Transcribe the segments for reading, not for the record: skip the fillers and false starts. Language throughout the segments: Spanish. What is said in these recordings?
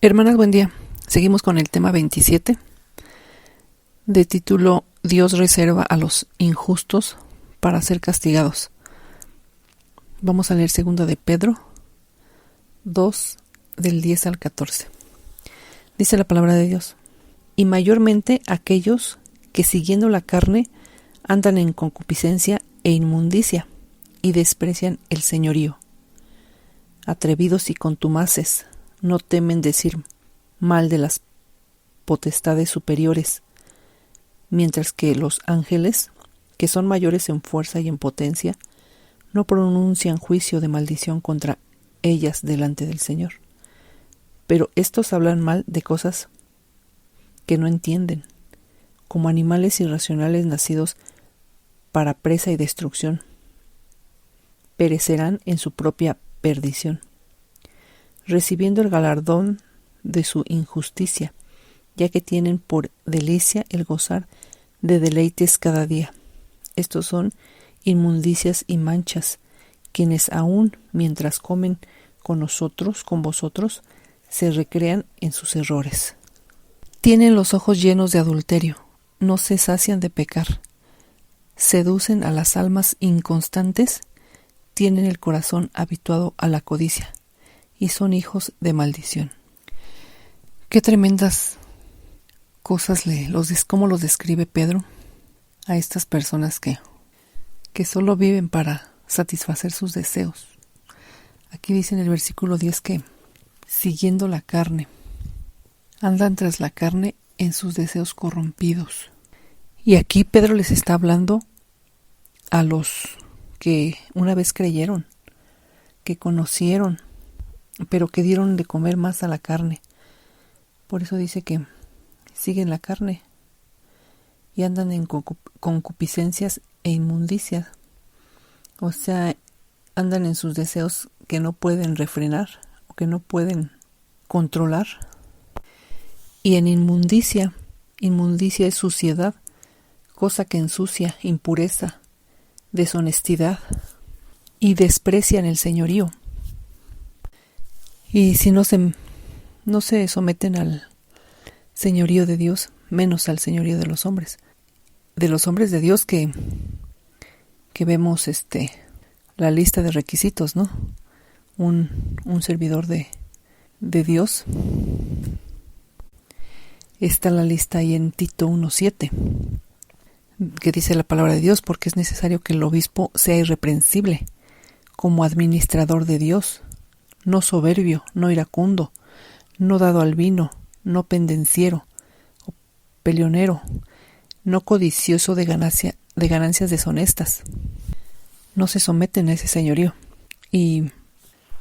Hermanas, buen día. Seguimos con el tema 27, de título Dios reserva a los injustos para ser castigados. Vamos a leer 2 de Pedro 2, del 10 al 14. Dice la palabra de Dios: y mayormente aquellos que siguiendo la carne andan en concupiscencia e inmundicia y desprecian el señorío. Atrevidos y contumaces, no temen decir mal de las potestades superiores, mientras que los ángeles, que son mayores en fuerza y en potencia, no pronuncian juicio de maldición contra ellas delante del Señor. Pero estos hablan mal de cosas que no entienden, como animales irracionales nacidos para presa y destrucción. Perecerán en su propia perdición, recibiendo el galardón de su injusticia, ya que tienen por delicia el gozar de deleites cada día. Estos son inmundicias y manchas, quienes aún mientras comen con vosotros, se recrean en sus errores. Tienen los ojos llenos de adulterio, no se sacian de pecar, seducen a las almas inconstantes, tienen el corazón habituado a la codicia, y son hijos de maldición. Qué tremendas cosas cómo los describe Pedro a estas personas que solo viven para satisfacer sus deseos. Aquí dice en el versículo 10 que siguiendo la carne, andan tras la carne en sus deseos corrompidos. Y aquí Pedro les está hablando a los que una vez creyeron, que conocieron, pero que dieron de comer más a la carne. Por eso dice que siguen la carne y andan en concupiscencias e inmundicias. O sea, andan en sus deseos que no pueden refrenar o que no pueden controlar. Y en inmundicia es suciedad, cosa que ensucia, impureza, deshonestidad, y desprecian el señorío. Y si no se someten al señorío de Dios, menos al señorío de los hombres de Dios, que vemos la lista de requisitos, ¿no? Un servidor de Dios. Está la lista ahí en Tito 1:7, que dice la palabra de Dios: porque es necesario que el obispo sea irreprensible, como administrador de Dios, no soberbio, no iracundo, no dado al vino, no pendenciero o peleonero, no codicioso de ganancias deshonestas. No se someten a ese señorío. Y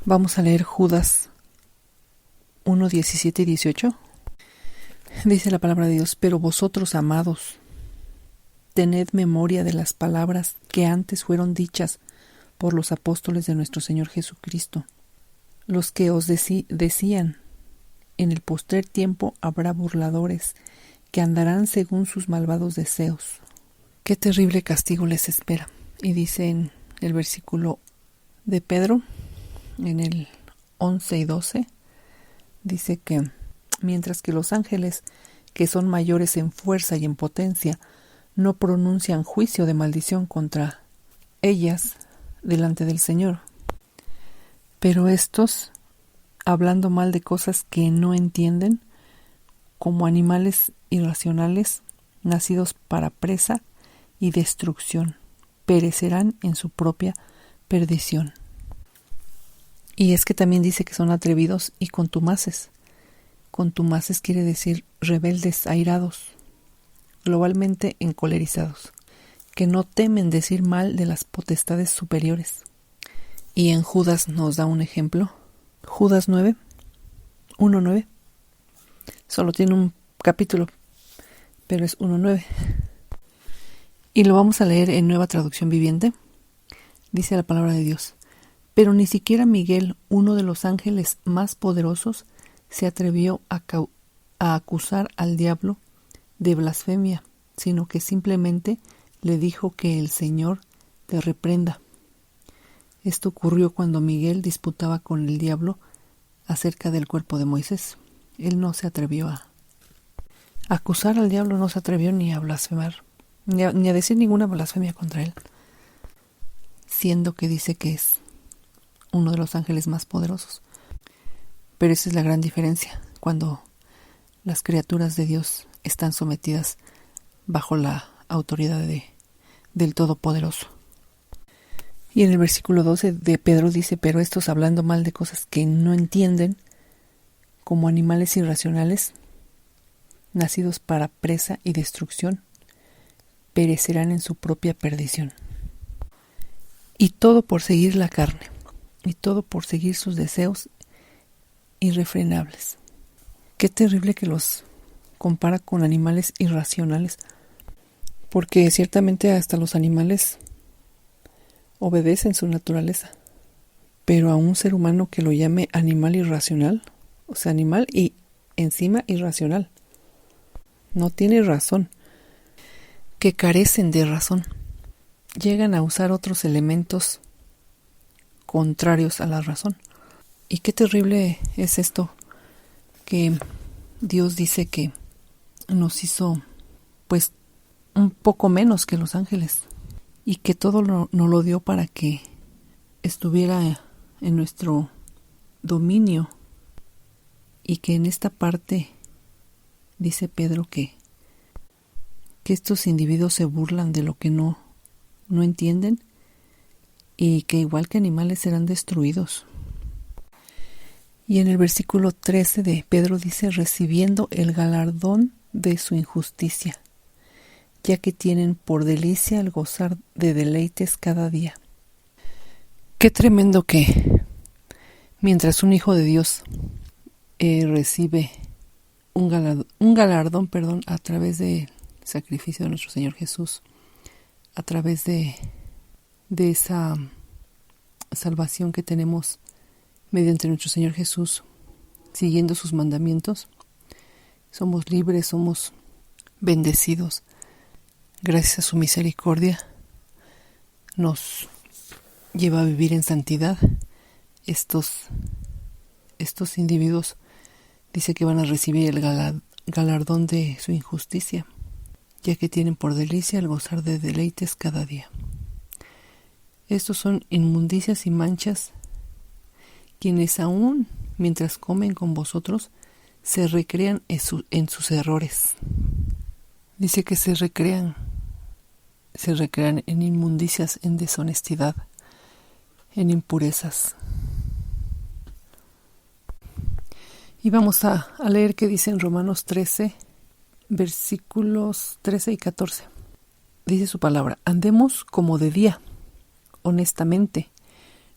vamos a leer Judas 1:17 y 18. Dice la palabra de Dios: pero vosotros, amados, tened memoria de las palabras que antes fueron dichas por los apóstoles de nuestro Señor Jesucristo, los que os decían: en el postrer tiempo habrá burladores que andarán según sus malvados deseos. Qué terrible castigo les espera. Y dice en el versículo de Pedro, en el 11 y 12, dice que mientras que los ángeles, que son mayores en fuerza y en potencia, no pronuncian juicio de maldición contra ellas delante del Señor. Pero estos, hablando mal de cosas que no entienden, como animales irracionales, nacidos para presa y destrucción, perecerán en su propia perdición. Y es que también dice que son atrevidos y contumaces. Contumaces quiere decir rebeldes, airados, globalmente encolerizados, que no temen decir mal de las potestades superiores. Y en Judas nos da un ejemplo. Judas 1:9. Solo tiene un capítulo, pero es 1:9. Y lo vamos a leer en Nueva Traducción Viviente. Dice la palabra de Dios: pero ni siquiera Miguel, uno de los ángeles más poderosos, se atrevió a acusar al diablo de blasfemia, sino que simplemente le dijo que el Señor te reprenda. Esto ocurrió cuando Miguel disputaba con el diablo acerca del cuerpo de Moisés. Él no se atrevió a acusar al diablo, no se atrevió ni a blasfemar, ni a decir ninguna blasfemia contra él, siendo que dice que es uno de los ángeles más poderosos. Pero esa es la gran diferencia, cuando las criaturas de Dios están sometidas bajo la autoridad del Todopoderoso. Y en el versículo 12 de Pedro dice: pero estos, hablando mal de cosas que no entienden, como animales irracionales, nacidos para presa y destrucción, perecerán en su propia perdición. Y todo por seguir la carne, y todo por seguir sus deseos irrefrenables. Qué terrible que los compara con animales irracionales, porque ciertamente hasta los animales obedecen su naturaleza, pero a un ser humano que lo llame animal irracional, o sea, animal y encima irracional, no tiene razón, que carecen de razón, llegan a usar otros elementos contrarios a la razón. Y qué terrible es esto, que Dios dice que nos hizo pues un poco menos que los ángeles, y que todo nos lo dio para que estuviera en nuestro dominio, y que en esta parte dice Pedro que estos individuos se burlan de lo que no entienden, y que igual que animales serán destruidos. Y en el versículo 13 de Pedro dice: recibiendo el galardón de su injusticia, ya que tienen por delicia el gozar de deleites cada día. Qué tremendo que mientras un hijo de Dios recibe un galardón, a través del sacrificio de nuestro Señor Jesús, a través de esa salvación que tenemos mediante nuestro Señor Jesús, siguiendo sus mandamientos, somos libres, somos bendecidos. Gracias a su misericordia nos lleva a vivir en santidad. Estos individuos dice que van a recibir el galardón de su injusticia, ya que tienen por delicia el gozar de deleites cada día. Estos son inmundicias y manchas, quienes aún mientras comen con vosotros se recrean en sus errores. Dice que se recrean en inmundicias, en deshonestidad, en impurezas. Y vamos a leer qué dice en Romanos 13, versículos 13 y 14. Dice su palabra: andemos como de día, honestamente,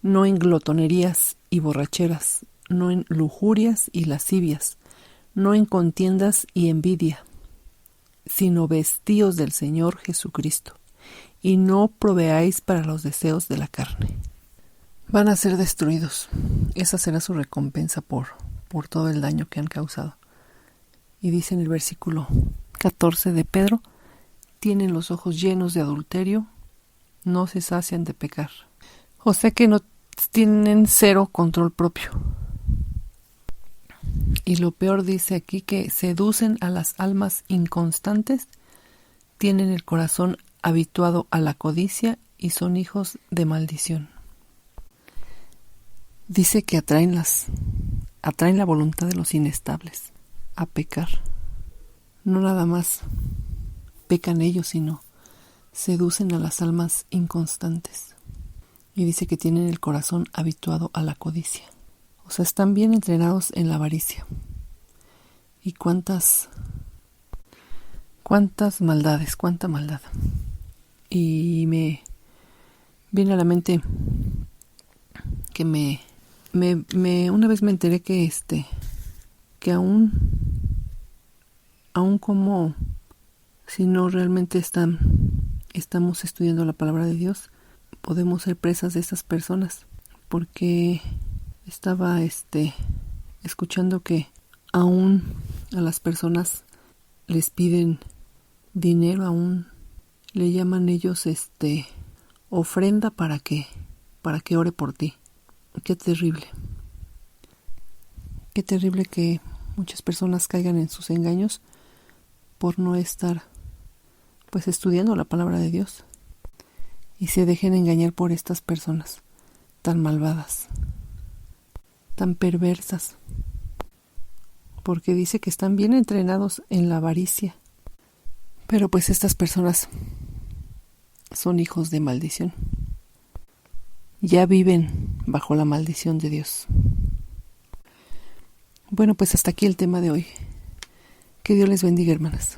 no en glotonerías y borracheras, no en lujurias y lascivias, no en contiendas y envidia, sino vestíos del Señor Jesucristo, y no proveáis para los deseos de la carne. Van a ser destruidos. Esa será su recompensa por todo el daño que han causado. Y dice en el versículo 14 de Pedro: tienen los ojos llenos de adulterio, no se sacian de pecar. O sea que no tienen cero control propio. Y lo peor dice aquí, que seducen a las almas inconstantes, tienen el corazón habituado a la codicia y son hijos de maldición. Dice que atraen la voluntad de los inestables a pecar. No nada más pecan ellos, sino seducen a las almas inconstantes. Y dice que tienen el corazón habituado a la codicia. O sea, están bien entrenados en la avaricia. Y cuántas maldades, cuánta maldad. Y me viene a la mente que una vez me enteré que aún como si no realmente estamos estudiando la palabra de Dios, podemos ser presas de estas personas, porque estaba escuchando que aún a las personas les piden dinero, aún le llaman ellos ofrenda para que ore por ti. Qué terrible que muchas personas caigan en sus engaños por no estar pues estudiando la palabra de Dios y se dejen engañar por estas personas tan malvadas, tan perversas, porque dice que están bien entrenados en la avaricia, pero pues estas personas son hijos de maldición, ya viven bajo la maldición de Dios. Bueno, pues hasta aquí el tema de hoy. Que Dios les bendiga, hermanas.